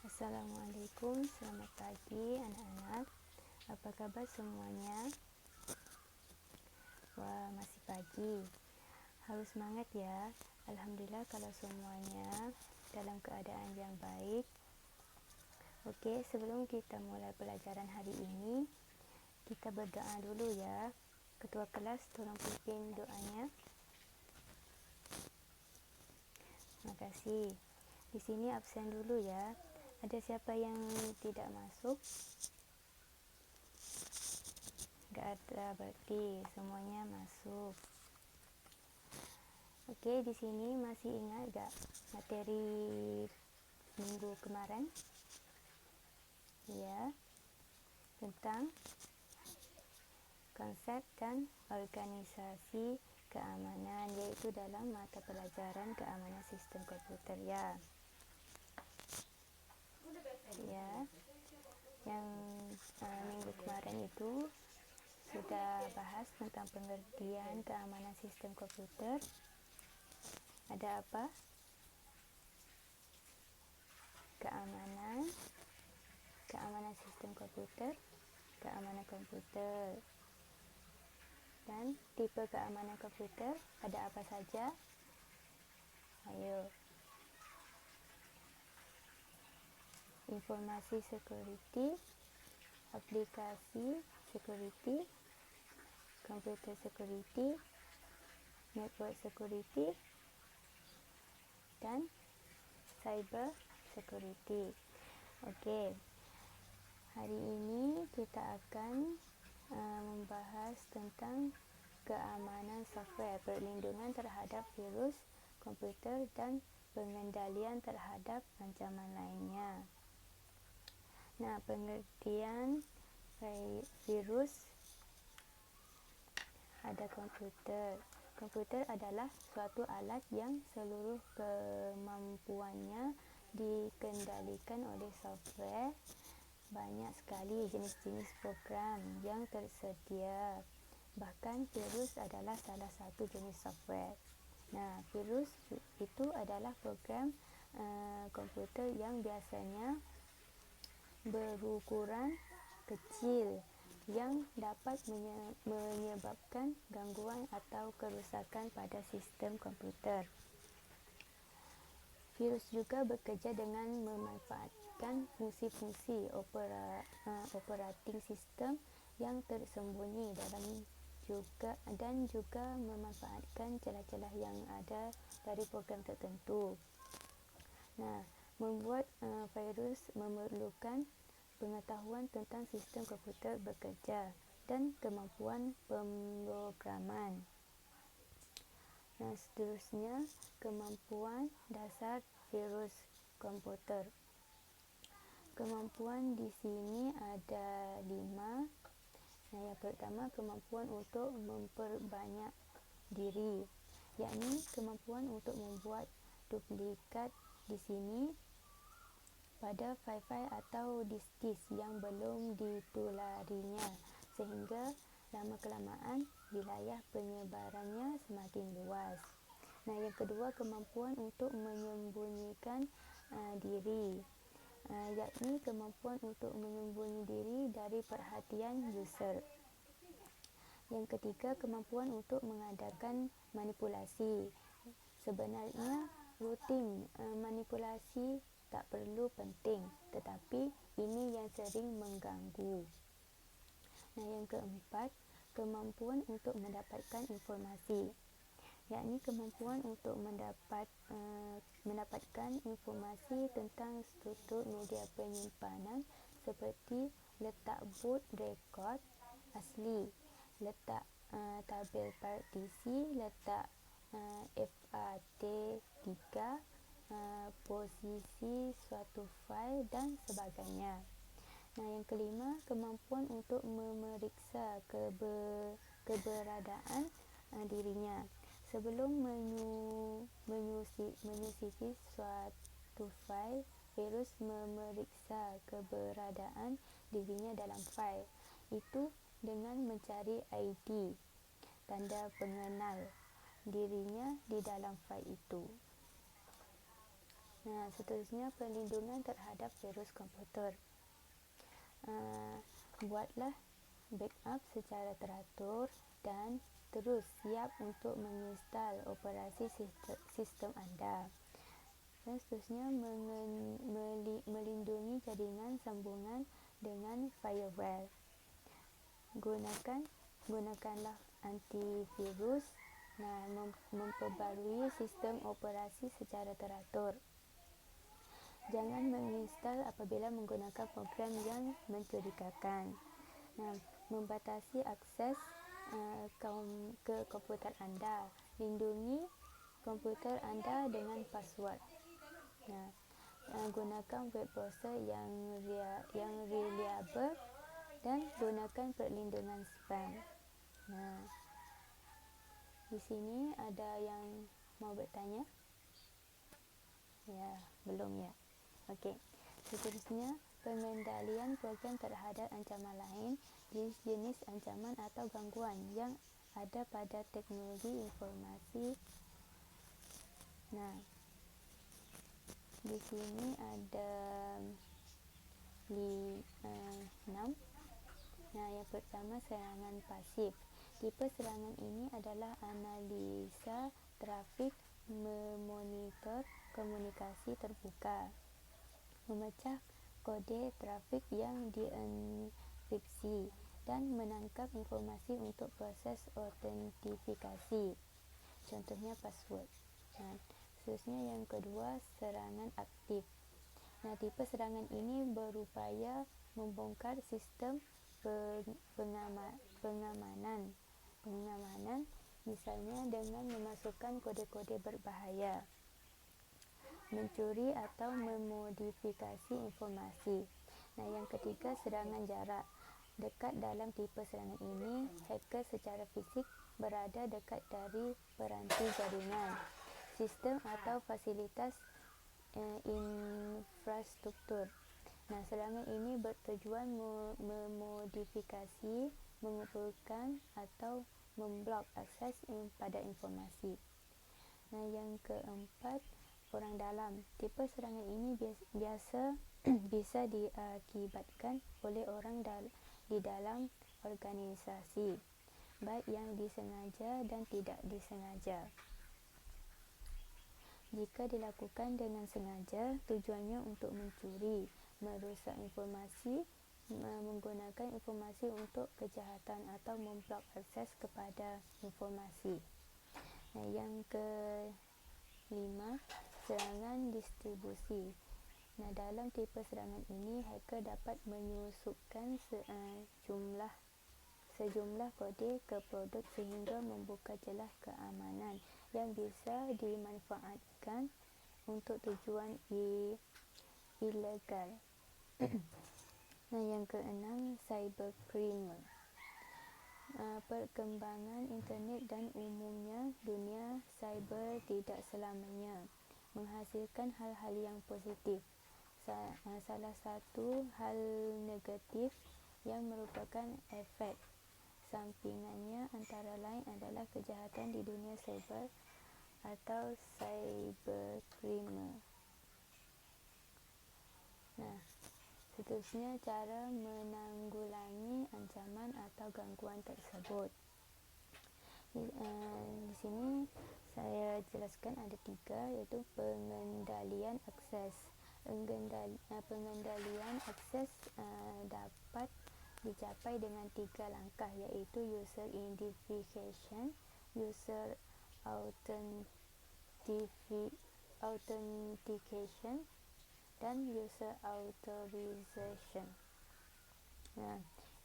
Assalamualaikum, selamat pagi anak-anak. Apa kabar semuanya? Wah, masih pagi. Harus semangat ya. Alhamdulillah kalau semuanya dalam keadaan yang baik. Okey, sebelum kita mulai pelajaran hari ini, kita berdoa dulu ya. Ketua kelas tolong pimpin doanya. Terima kasih. Di sini absen dulu ya. Ada siapa yang tidak masuk? Enggak ada, berarti semuanya masuk. Okey, di sini masih ingat enggak materi minggu kemarin? Ya. Tentang konsep dan organisasi keamanan, iaitu dalam mata pelajaran keamanan sistem komputer ya. Ya. Yang minggu kemarin itu sudah bahas tentang pengertian keamanan sistem komputer. Ada apa? Keamanan sistem komputer, keamanan komputer. Dan tipe keamanan komputer ada apa saja? Ayo. Informasi security, aplikasi security, computer security, network security, dan cyber security. Okey. Hari ini kita akan membahas tentang keamanan software, perlindungan terhadap virus komputer dan pengendalian terhadap ancaman lainnya. Nah, pengertian virus ada komputer. Komputer adalah suatu alat yang seluruh kemampuannya dikendalikan oleh software. Banyak sekali jenis-jenis program yang tersedia. Bahkan virus adalah salah satu jenis software. Nah, virus itu adalah program komputer yang biasanya berukuran kecil yang dapat menyebabkan gangguan atau kerusakan pada sistem komputer. Virus juga bekerja dengan memanfaatkan fungsi-fungsi operating sistem yang tersembunyi dalam juga memanfaatkan celah-celah yang ada dari program tertentu. Nah, membuat virus memerlukan pengetahuan tentang sistem komputer bekerja dan kemampuan pemrograman. Nah, seterusnya kemampuan dasar virus komputer. Kemampuan di sini ada 5. Nah, yang pertama kemampuan untuk memperbanyak diri, yakni kemampuan untuk membuat duplikat di sini pada file-file atau disk-disk yang belum ditularinya, sehingga lama-kelamaan wilayah penyebarannya semakin luas. Nah, yang kedua kemampuan untuk menyembunyikan diri, yakni kemampuan untuk menyembunyi diri dari perhatian user. Yang ketiga kemampuan untuk mengadakan manipulasi. Sebenarnya rutin manipulasi tak perlu penting, tetapi ini yang sering mengganggu. Nah, yang keempat kemampuan untuk mendapatkan informasi, yakni kemampuan untuk mendapatkan informasi tentang struktur media penyimpanan seperti letak boot rekod asli, letak tabel partisi, letak FAT3, posisi suatu fail dan sebagainya. Nah, yang kelima kemampuan untuk memeriksa keberadaan dirinya. Sebelum menyusupi suatu fail, virus memeriksa keberadaan dirinya dalam fail itu dengan mencari ID, tanda pengenal dirinya di dalam fail itu. Seterusnya, perlindungan terhadap virus komputer. Buatlah backup secara teratur dan terus siap untuk menginstal operasi sistem anda. Dan seterusnya, melindungi jaringan sambungan dengan firewall. Gunakanlah antivirus. Memperbarui sistem operasi secara teratur. Jangan menginstal apabila menggunakan program yang mencurigakan. Membatasi akses ke komputer anda. Lindungi komputer anda dengan password. Gunakan web browser yang reliable dan gunakan perlindungan spam. Di sini ada yang mau bertanya? Ya, belum ya. Okey. Seterusnya, pengendalian program terhadap ancaman lain, jenis ancaman atau gangguan yang ada pada teknologi informasi. Di sini ada 6. Yang pertama, serangan pasif. Tipe serangan ini adalah analisa trafik, memonitor komunikasi terbuka, memecah kode trafik yang dienkripsi, dan menangkap informasi untuk proses autentifikasi, contohnya password. Seterusnya, yang kedua, serangan aktif. Tipe serangan ini berupaya membongkar sistem pengamanan, misalnya dengan memasukkan kode-kode berbahaya, mencuri atau memodifikasi informasi. Yang ketiga, serangan jarak dekat. Dalam tipe serangan ini, hacker secara fisik berada dekat dari peranti jaringan, sistem atau fasilitas infrastruktur. Serangan ini bertujuan memodifikasi, mengumpulkan atau memblok akses pada informasi. Yang keempat, orang dalam. Tipe serangan ini biasa bisa diakibatkan oleh orang di dalam organisasi, baik yang disengaja dan tidak disengaja. Jika dilakukan dengan sengaja, tujuannya untuk mencuri, merosak informasi, menggunakan informasi untuk kejahatan atau memblok akses kepada informasi. Yang kelima, serangan distribusi. Dalam tipe serangan ini, hacker dapat menyusupkan sejumlah kode ke produk sehingga membuka celah keamanan yang bisa dimanfaatkan untuk tujuan ilegal. Yang keenam, cybercrime. Perkembangan internet dan umumnya dunia cyber tidak selamanya menghasilkan hal-hal yang positif. Salah satu hal negatif yang merupakan efek sampingannya antara lain adalah kejahatan di dunia cyber atau cybercrime. Seterusnya, cara menanggulangi ancaman atau gangguan tersebut. Di sini saya jelaskan ada 3, iaitu pengendalian akses. Pengendalian akses dapat dicapai dengan 3 langkah, iaitu user identification, user authentication, dan user authorization.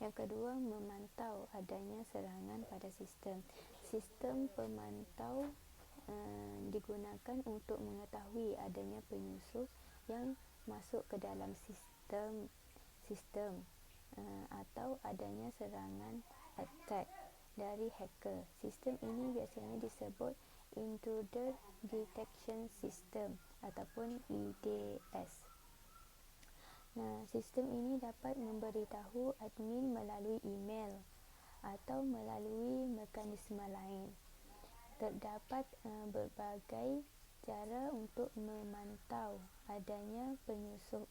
Yang kedua, memantau adanya serangan pada sistem. Sistem pemantau digunakan untuk mengetahui adanya penyusup yang masuk ke dalam sistem atau adanya serangan attack dari hacker. Sistem ini biasanya disebut Intruder Detection System ataupun IDS. Sistem ini dapat memberitahu admin melalui email atau melalui mekanisme lain. Terdapat berbagai cara untuk memantau adanya penyusup.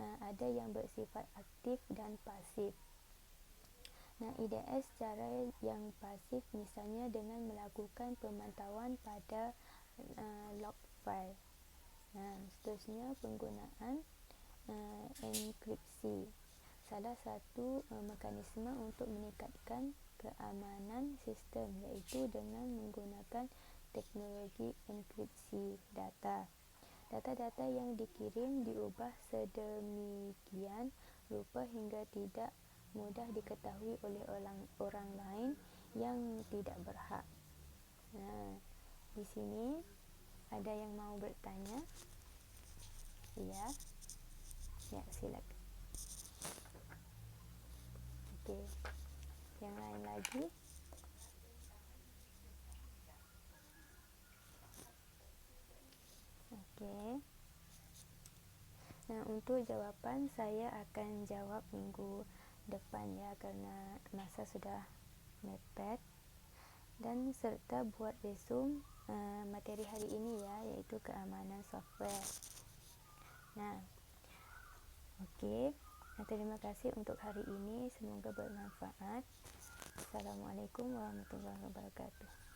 Ada yang bersifat aktif dan pasif. Nah, IDS cara yang pasif misalnya dengan melakukan pemantauan pada log file. Nah, seterusnya penggunaan enkripsi. Salah satu mekanisme untuk meningkatkan keamanan sistem iaitu dengan menggunakan teknologi enkripsi data. Data-data yang dikirim diubah sedemikian rupa hingga tidak mudah diketahui oleh orang lain yang tidak berhak. Nah, di sini ada yang mau bertanya? Ya, silakan. Okey, yang lain lagi? Okey. Nah, untuk jawapan saya akan jawab minggu depan ya, kerana masa sudah mepet, dan serta buat resum materi hari ini ya, iaitu keamanan software. Nah, okey. Terima kasih untuk hari ini, semoga bermanfaat. Assalamualaikum warahmatullahi wabarakatuh.